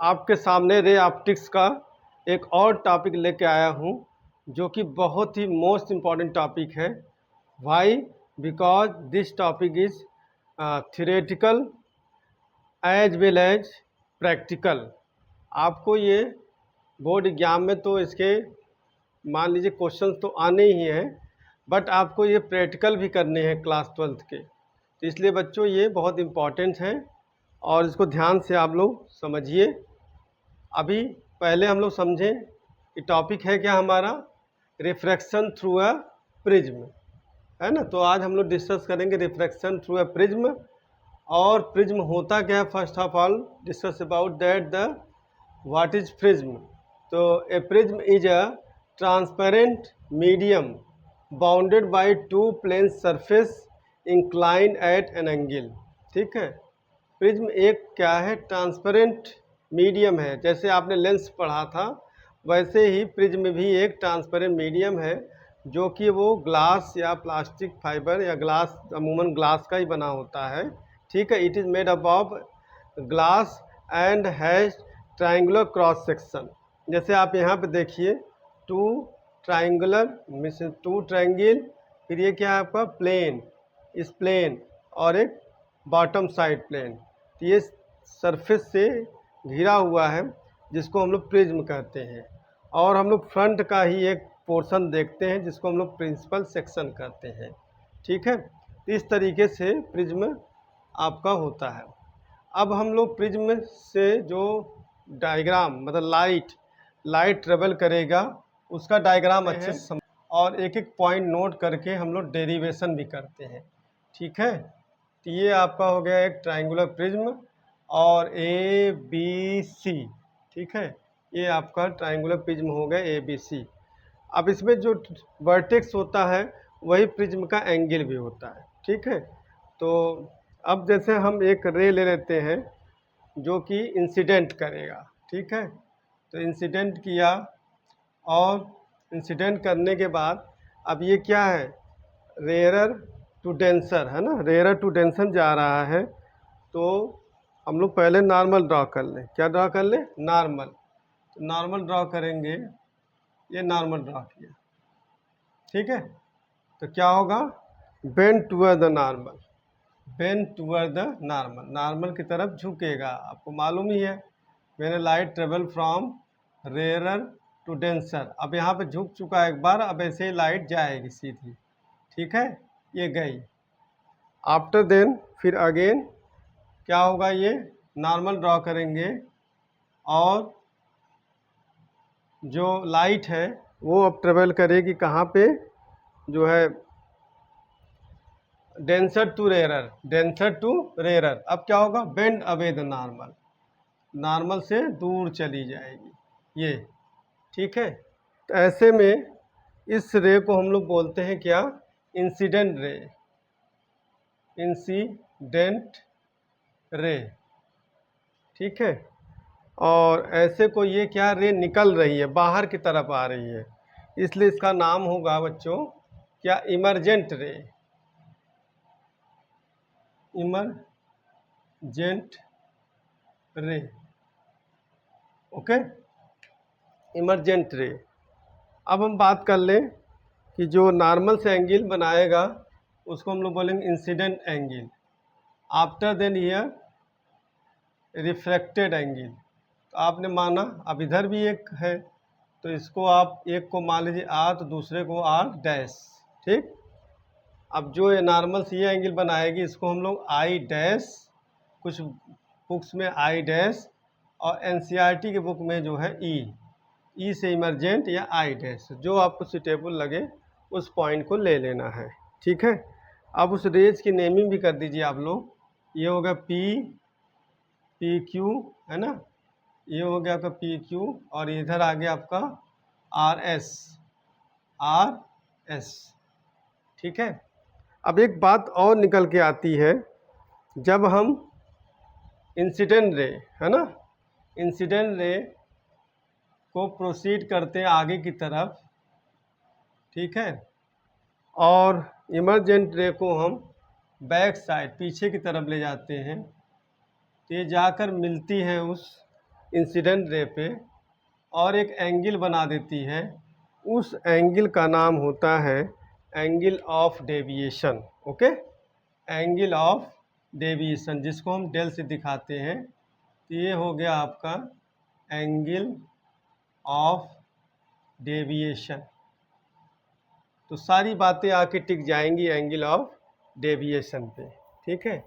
आपके सामने ray optics का एक और टॉपिक लेके आया हूँ जो कि बहुत ही मोस्ट इम्पॉर्टेंट टॉपिक है। Why? Because this topic is theoretical as well as practical. आपको ये बोर्ड एग्जाम में तो इसके मान लीजिए क्वेश्चन तो आने ही हैं, बट आपको ये प्रैक्टिकल भी करने हैं क्लास 12th के। तो इसलिए बच्चों ये बहुत इम्पॉर्टेंट है और इसको ध्यान से आप लोग समझिए। अभी पहले हम लोग समझें कि टॉपिक है क्या हमारा, रिफ्रैक्शन थ्रू अ प्रिज्म, है ना। तो आज हम लोग डिस्कस करेंगे रिफ्रैक्शन थ्रू अ प्रिज्म। और प्रिज्म होता क्या है, first of all discuss about that the what is prism. तो a prism is a transparent medium bounded by two plane surface inclined at an angle. ठीक है, prism एक क्या है, ट्रांसपेरेंट मीडियम है। जैसे आपने लेंस पढ़ा था वैसे ही प्रिज्म भी एक ट्रांसपेरेंट मीडियम है, जो कि वो ग्लास या प्लास्टिक फाइबर या ग्लास, अमूमन ग्लास का ही बना होता है। ठीक है, it is made up of glass and has triangular cross section. जैसे आप यहाँ पे देखिए, two triangular means two triangle, फिर ये क्या है आपका प्लेन, इस प्लेन और एक बॉटम साइड प्लेन। तो ये सरफेस से घिरा हुआ है जिसको हम लोग प्रिज्म कहते हैं। और हम लोग फ्रंट का ही एक पोर्शन देखते हैं जिसको हम लोग प्रिंसिपल सेक्शन कहते हैं। ठीक है, तो इस तरीके से प्रिज्म आपका होता है। अब हम लोग प्रिज्म से जो डायग्राम, मतलब लाइट ट्रेवल करेगा उसका डायग्राम अच्छे से समझ, और एक एक पॉइंट नोट करके हम लोग डेरिवेशन भी करते हैं। ठीक है, तो ये आपका हो गया एक ट्राइंगुलर प्रिज्म और ए बी सी। ठीक है, ये आपका ट्राइंगुलर प्रिज्म हो गया ए बी सी। अब इसमें जो वर्टेक्स होता है वही प्रिज्म का एंगल भी होता है। ठीक है, तो अब जैसे हम एक रे ले लेते हैं जो कि इंसिडेंट करेगा। ठीक है, तो इंसिडेंट किया और इंसिडेंट करने के बाद अब ये क्या है, रेयरर टू डेंसर, है ना, रेयरर टू डेंसर जा रहा है। तो हम लोग पहले नॉर्मल ड्रॉ कर लें। क्या ड्रॉ कर लें, नॉर्मल। तो नॉर्मल ड्रॉ करेंगे, ये नॉर्मल ड्रॉ किया। ठीक है, तो क्या होगा, bend toward the normal, bend toward the normal, normal की तरफ झुकेगा। आपको मालूम ही है, मैंने light travel from rarer to denser. अब यहाँ पे झुक चुका है एक बार, अब ऐसे ही लाइट जाएगी सीधी। ठीक है, ये गई। आफ्टर देन फिर अगेन क्या होगा, ये नॉर्मल ड्रॉ करेंगे और जो लाइट है वो अब ट्रेवल करेगी कहाँ पे, जो है denser to rarer, denser to rarer. अब क्या होगा, bend away the normal, normal से दूर चली जाएगी ये। ठीक है, तो ऐसे में इस रे को हम लोग बोलते हैं क्या, इंसिडेंट रे, इंसिडेंट रे। ठीक है, और ऐसे को ये क्या, रे निकल रही है, बाहर की तरफ आ रही है, इसलिए इसका नाम होगा बच्चों क्या, emergent ray, emergent ray. Okay, emergent ray. अब हम बात कर लें कि जो नॉर्मल से एंगल बनाएगा उसको हम लोग बोलेंगे incident angle. After then here reflected angle. तो आपने माना अब इधर भी एक है, तो इसको आप एक को मान लीजिए आर, तो दूसरे को आर डैश। ठीक, अब जो ये नॉर्मल से ये एंगल बनाएगी इसको हम लोग आई डैश, कुछ बुक्स में आई डैश, और एनसीईआरटी के बुक में जो है ई से इमरजेंट या आई डैश, जो आपको सुटेबल लगे उस पॉइंट को ले लेना है। ठीक है, अब उस रेज की नेमिंग भी कर दीजिए आप लोग। ये होगा पी क्यू, है ना, ये हो गया आपका पी क्यू, और इधर आ गया आपका आर एस। ठीक है, अब एक बात और निकल के आती है, जब हम इंसिडेंट रे, है ना, इंसिडेंट रे को प्रोसीड करते हैं आगे की तरफ। ठीक है, और इमरजेंट रे को हम बैक साइड, पीछे की तरफ ले जाते हैं। तो ये जाकर मिलती है उस इंसिडेंट रे पे और एक एंगल बना देती है, उस एंगल का नाम होता है angle of deviation. Okay, angle of deviation, जिसको हम डेल से दिखाते हैं। तो ये हो गया आपका एंगल ऑफ डेविएशन। तो सारी बातें आके टिक जाएंगी एंगल ऑफ डेविएशन पे। ठीक है,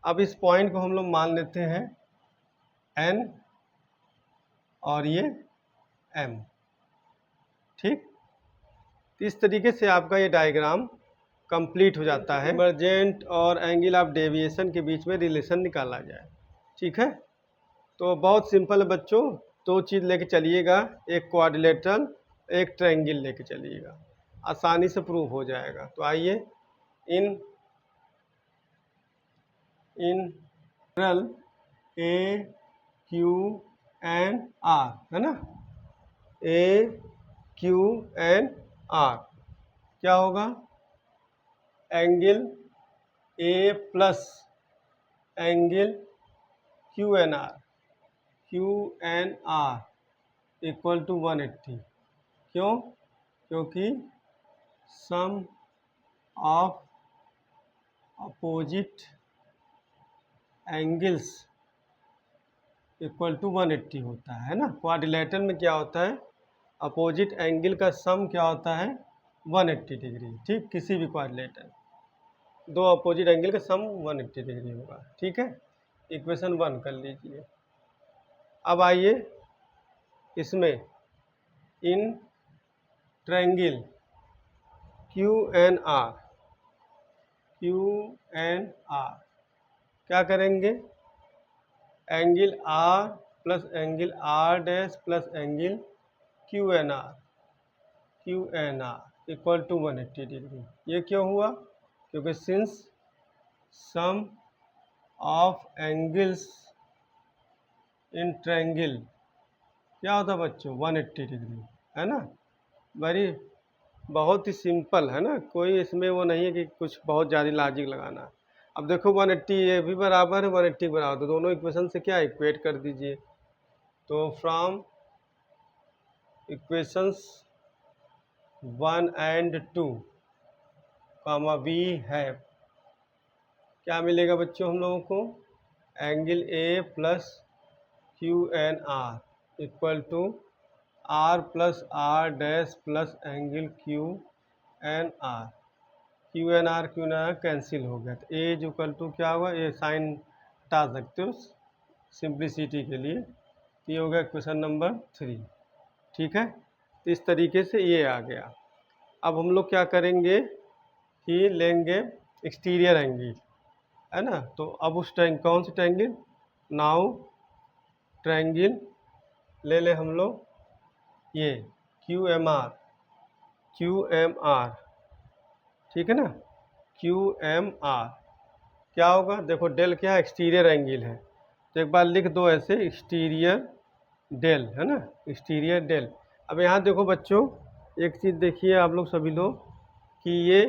अब इस पॉइंट को हम लोग मान लेते हैं एन और ये एम। ठीक, तो इस तरीके से आपका ये डायग्राम कंप्लीट हो जाता है। इमरजेंट और एंगल ऑफ डेविएशन के बीच में रिलेशन निकाला जाए। ठीक है, तो बहुत सिंपल है बच्चों, दो चीज़ लेके चलिएगा, एक क्वाड्रिलेटरल, एक ट्रायंगल लेके चलिएगा, आसानी से प्रूव हो जाएगा। तो आइए, in A Q N R, है ना, ए क्यू एन आर क्या होगा, angle A plus angle Q N R equal to 180। क्यों? क्योंकि sum of opposite angles equal to 180 होता है ना। क्वाड्रिलेटरल में क्या होता है, अपोजिट एंगल का सम क्या होता है, 180 डिग्री। ठीक, किसी भी क्वाड्रिलेटरल दो अपोजिट एंगल का सम 180 डिग्री होगा। ठीक है, इक्वेशन 1 कर लीजिए। अब आइए इसमें in triangle Q N R क्या करेंगे, angle R plus angle R dash plus angle Q N R equal to 180 degree. ये क्यों हुआ? क्योंकि since sum of angles in triangle क्या होता है बच्चों, 180 डिग्री, है ना। बहुत ही सिंपल है ना, कोई इसमें वो नहीं है कि कुछ बहुत ज़्यादा लॉजिक लगाना। अब देखो 180 ये भी बराबर है 180 बराबर, तो दोनों इक्वेशन से क्या इक्वेट कर दीजिए। तो from equations 1 and 2 we have क्या मिलेगा बच्चों हम लोगों को, angle A plus Q N R equal to R plus R dash plus angle Q N R. Q N R cancel हो गया, तो ए इक्वल टू क्या हुआ, ये साइन हटा सकते हो सिंप्लिसिटी के लिए। ये हो गया क्वेश्चन नंबर 3। ठीक है, तो इस तरीके से ये आ गया। अब हम लोग क्या करेंगे कि लेंगे एक्सटीरियर एंगल, है ना। तो अब उस कौन सी ट्रायंगल, नाउ ट्रायंगल ले ले हम लोग ये क्यू एम आर, ठीक है ना, क्यू एम आर क्या होगा, देखो डेल क्या है, एक्सटीरियर एंगल है, तो एक बार लिख दो ऐसे, एक्सटीरियर डेल, है ना, एक्सटीरियर डेल। अब यहाँ देखो बच्चों, एक चीज़ देखिए आप लोग सभी लोग कि ये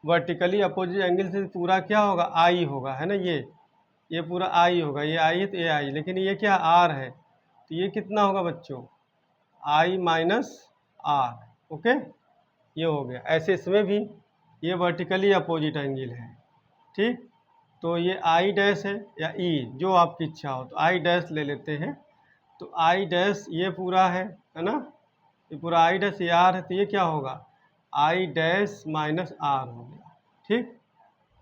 वर्टिकली अपोजिट एंगल से पूरा क्या होगा, आई होगा, है ना, ये पूरा आई होगा, ये आई है तो ये आई, लेकिन ये क्या आर है, तो ये कितना होगा बच्चों, आई माइनस आर। ओके, ये हो गया। ऐसे इसमें भी ये वर्टिकली अपोजिट एंगल है। ठीक, तो ये आई डैश है या ई, जो आपकी इच्छा हो, तो आई डैश ले लेते हैं। तो आई डैश ये पूरा है ना, ये पूरा आई डैश ये आर है, तो ये क्या होगा, आई डैश माइनस आर हो गया। ठीक,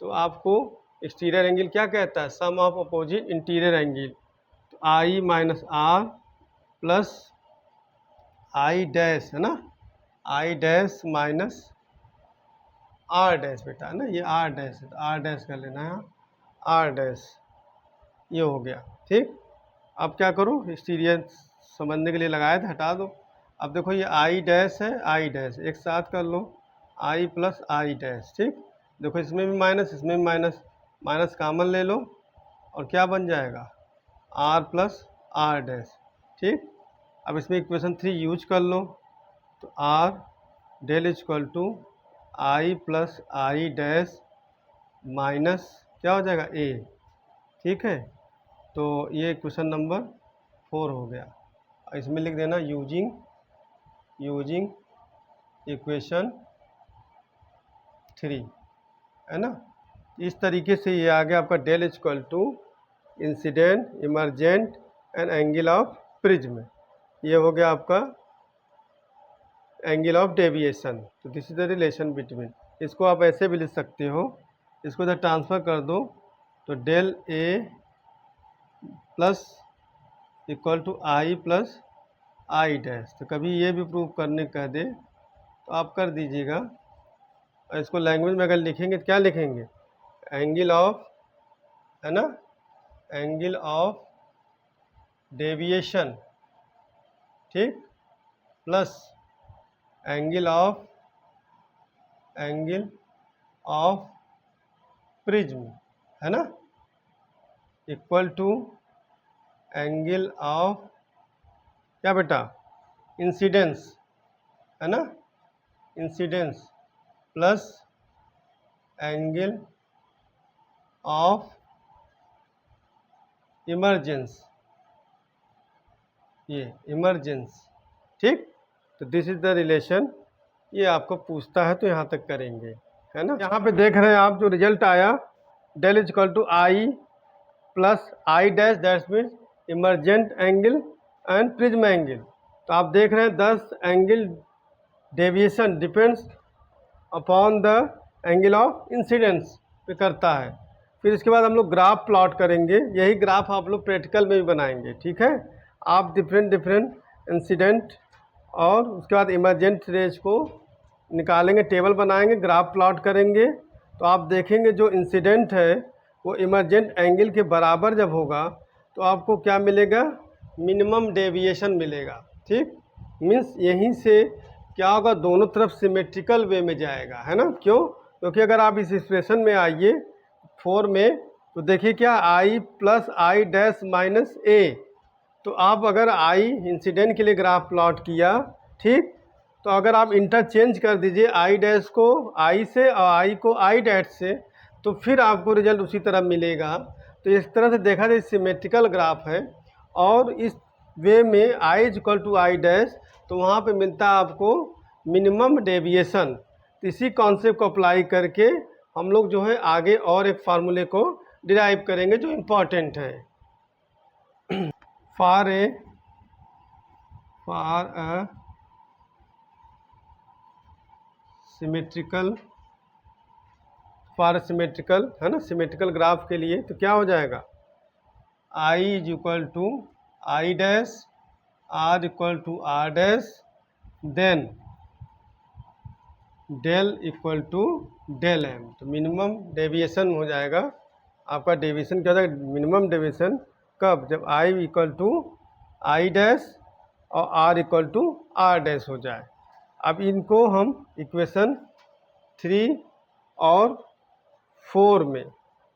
तो आपको एक्सटीरियर एंगल क्या कहता है, sum of opposite interior angle, तो I minus R plus I dash, है ना, I dash minus R dash बेटा, है ना, ये आर डैश है तो आर डैश कर लेना है, आर डैश, ये हो गया। ठीक, अब क्या करो, एक्सटीरियर समझने के लिए लगाया था, हटा दो। अब देखो ये आई डैश है, आई डैश एक साथ कर लो, आई प्लस आई डैश। ठीक, देखो इसमें भी माइनस इसमें भी माइनस, माइनस कामन ले लो और क्या बन जाएगा, आर प्लस आर डैश। ठीक, अब इसमें इक्वेशन 3 यूज कर लो, तो R del equal to I plus I dash minus क्या हो जाएगा ए। ठीक है, तो ये क्वेश्चन नंबर 4 हो गया। इसमें लिख देना यूजिंग इक्वेशन 3, है ना। इस तरीके से ये आ गया आपका del equal to incident, emergent and angle of prism. ये हो गया आपका एंगल ऑफ डेविएशन। तो this is the relation between. इसको आप ऐसे भी लिख सकते हो, इसको इधर ट्रांसफ़र कर दो तो del A plus equal to I plus I dash. तो कभी ये भी प्रूव करने कह दे तो आप कर दीजिएगा। और इसको लैंग्वेज में अगर लिखेंगे तो क्या लिखेंगे, एंगल ऑफ, है ना, एंगल ऑफ डेविएशन, ठीक, प्लस एंगल ऑफ प्रिज्म, है ना, इक्वल टू एंगल ऑफ क्या बेटा, इंसिडेंस, है ना, incidence plus angle of emergence, ये इमरजेंस, ठीक। तो दिस इज द रिलेशन। ये आपको पूछता है तो यहाँ तक करेंगे, है ना। यहाँ पे देख रहे हैं आप जो रिजल्ट आया, del is equal to I plus I dash, that's mean emergent angle and prism angle. तो आप देख रहे हैं 10 angle deviation depends upon the angle of incidence पे करता है। फिर इसके बाद हम लोग ग्राफ प्लॉट करेंगे, यही ग्राफ आप लोग प्रैक्टिकल में भी बनाएंगे, ठीक है। आप डिफरेंट इंसिडेंट और उसके बाद इमरजेंट रेज को निकालेंगे, टेबल बनाएंगे, ग्राफ प्लॉट करेंगे। तो आप देखेंगे जो इंसिडेंट है वो इमरजेंट एंगल के बराबर जब होगा तो आपको क्या मिलेगा, मिनिमम डेविएशन मिलेगा, ठीक। मीन्स यहीं से क्या होगा, दोनों तरफ सिमेट्रिकल वे में जाएगा, है ना। क्यों, क्योंकि अगर आप इस एक्सप्रेशन में आइए 4 में तो देखिए क्या, आई प्लस आई डैश माइनस ए। तो आप अगर आई इंसिडेंट के लिए ग्राफ प्लॉट किया, ठीक, तो अगर आप इंटरचेंज कर दीजिए आई डैश को आई से और आई को आई डैश से, तो फिर आपको रिजल्ट उसी तरह मिलेगा। तो इस तरह से देखा जाए सिमेट्रिकल ग्राफ है, और इस वे में I is equal to I dash, तो वहाँ पे मिलता है आपको मिनिमम डेविएशन। तो इसी कॉन्सेप्ट को अप्लाई करके हम लोग जो है आगे और एक फार्मूले को डिराइव करेंगे जो इम्पॉर्टेंट है। फॉर अ सिमेट्रिकल, है ना, सिमेट्रिकल ग्राफ के लिए तो क्या हो जाएगा, I is equal to I dash, R equal to R dash, then del equal to del M. तो मिनिमम डेविएशन हो जाएगा आपका। डेविएशन क्या हो जाएगा, मिनिमम डेविएशन कब, जब I equal to I dash और R equal to R dash हो जाए। अब इनको हम इक्वेशन 3 और 4 में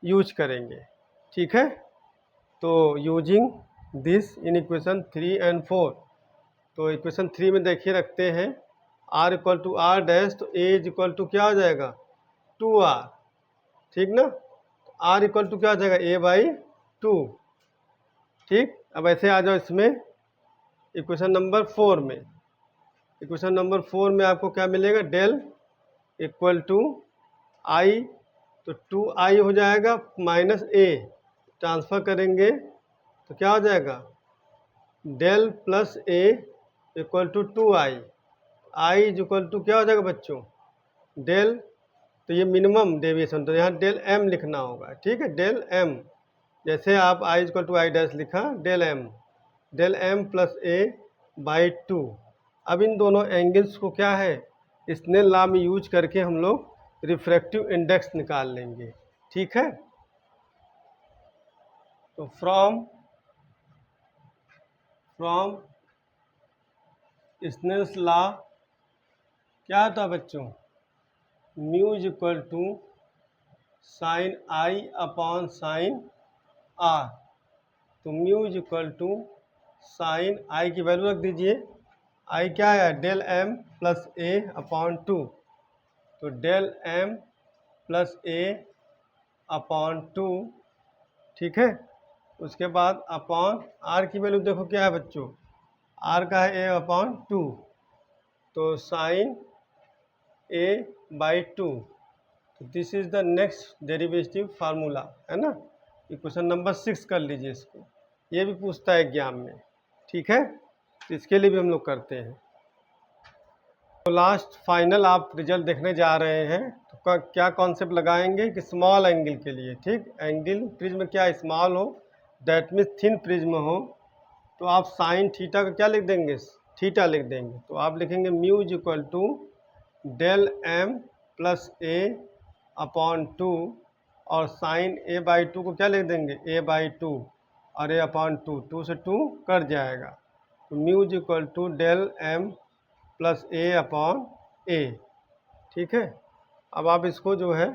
यूज करेंगे, ठीक है। तो using this in equation 3 and 4, तो इक्वेशन 3 में देखिए रखते हैं R equal to R dash, तो ए इज इक्वल टू क्या हो जाएगा, 2r, ठीक ना। आर इक्वल टू क्या हो जाएगा, a बाई 2, ठीक। अब ऐसे आ जाओ इसमें इक्वेशन नंबर 4 में। इक्वेशन नंबर 4 में आपको क्या मिलेगा, डेल इक्वल टू आई, तो 2i हो जाएगा माइनस a, ट्रांसफ़र करेंगे तो क्या हो जाएगा, del plus a equal to 2i। I is equal to क्या हो जाएगा बच्चों, डेल, तो ये मिनिमम डेविएशन, तो यहाँ डेल एम लिखना होगा, ठीक है, डेल एम। जैसे आप I is equal to I dash लिखा, del M plus A by 2। अब इन दोनों एंगल्स को क्या है, स्नेल लॉ में यूज करके हम लोग रिफ्रैक्टिव इंडेक्स निकाल लेंगे, ठीक है। तो फ्रॉम स्नेल्स लॉ क्या था बच्चों, mu is equal to sine I upon sine R. तो mu is equal to sine I की वैल्यू रख दीजिए, आई क्या है, del M plus A upon 2, तो del M plus A upon 2, ठीक है। उसके बाद अपॉन आर की वैल्यू देखो क्या है बच्चों, आर का है ए अपॉन 2, तो साइन ए बाई 2। तो this is the next derivative formula, है ना। ये क्वेश्चन नंबर 6 कर लीजिए इसको, ये भी पूछता है एग्जाम में, ठीक है। तो इसके लिए भी हम लोग करते हैं। तो लास्ट फाइनल आप रिजल्ट देखने जा रहे हैं, तो क्या कॉन्सेप्ट लगाएंगे कि स्मॉल एंगल के लिए, ठीक, एंगल प्रिज्म क्या स्मॉल हो, दैट मीन्स थिन प्रिज्म हो, तो आप साइन थीटा का क्या लिख देंगे, थीटा लिख देंगे। तो आप लिखेंगे mu is equal to del M plus A upon 2, और साइन ए बाई 2 को क्या लिख देंगे, ए बाई 2 और ए अपॉन 2, 2 से 2 कट जाएगा, तो mu is equal to del M plus A upon A, ठीक है। अब आप इसको जो है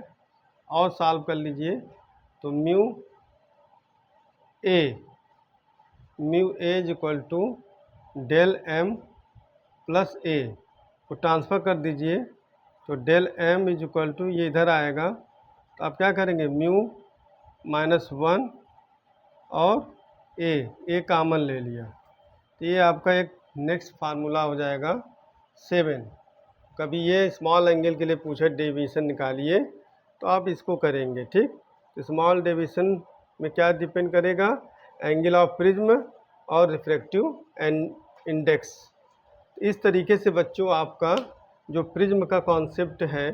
और सॉल्व कर लीजिए, तो mu A is equal to del M plus A को ट्रांसफ़र कर दीजिए, तो del M is equal to ये इधर आएगा, तो आप क्या करेंगे म्यू -1 और ए कामन ले लिया, तो ये आपका एक नेक्स्ट फार्मूला हो जाएगा 7। कभी ये स्मॉल एंगल के लिए पूछे डेविएशन निकालिए तो आप इसको करेंगे, ठीक। तो स्मॉल डेविएशन में क्या डिपेंड करेगा, एंगल ऑफ प्रिज्म और रिफ्रैक्टिव इंडेक्स। इस तरीके से बच्चों आपका जो प्रिज्म का कॉन्सेप्ट है,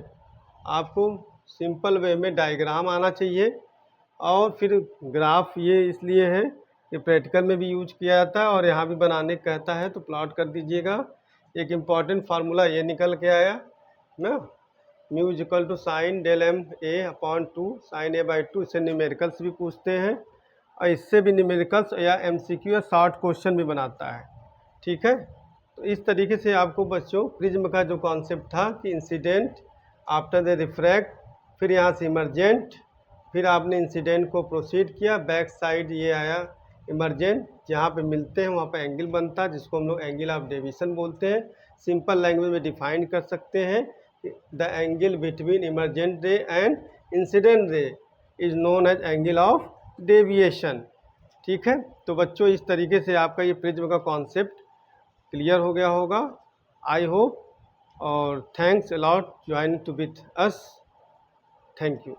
आपको सिंपल वे में डायग्राम आना चाहिए, और फिर ग्राफ ये इसलिए है कि प्रैक्टिकल में भी यूज किया जाता है और यहाँ भी बनाने कहता है, तो प्लॉट कर दीजिएगा। एक इम्पॉर्टेंट फार्मूला ये निकल के आया ना, mu is equal to sine del M A upon 2 sine A by 2, इससे न्यूमेरिकल्स भी पूछते हैं, और इससे भी न्यूमेरिकल्स या एमसीक्यू या शॉर्ट क्वेश्चन भी बनाता है, ठीक है। तो इस तरीके से आपको बच्चों प्रिज्म का जो कॉन्सेप्ट था कि इंसिडेंट आफ्टर द रिफ्रैक्ट, फिर यहाँ से इमरजेंट, फिर आपने इंसिडेंट को प्रोसीड किया, बैक साइड ये आया इमरजेंट, जहाँ पे मिलते हैं वहाँ पे एंगल बनता है, जिसको हम लोग एंगल ऑफ डेविएशन बोलते हैं। सिंपल लैंग्वेज में डिफाइन कर सकते हैं, the angle between emergent ray and incident ray is known as angle of deviation, ठीक है। तो बच्चों इस तरीके से आपका ये प्रिज्म का कॉन्सेप्ट क्लियर हो गया होगा, आई होप, और thanks a lot join to with us, thank you.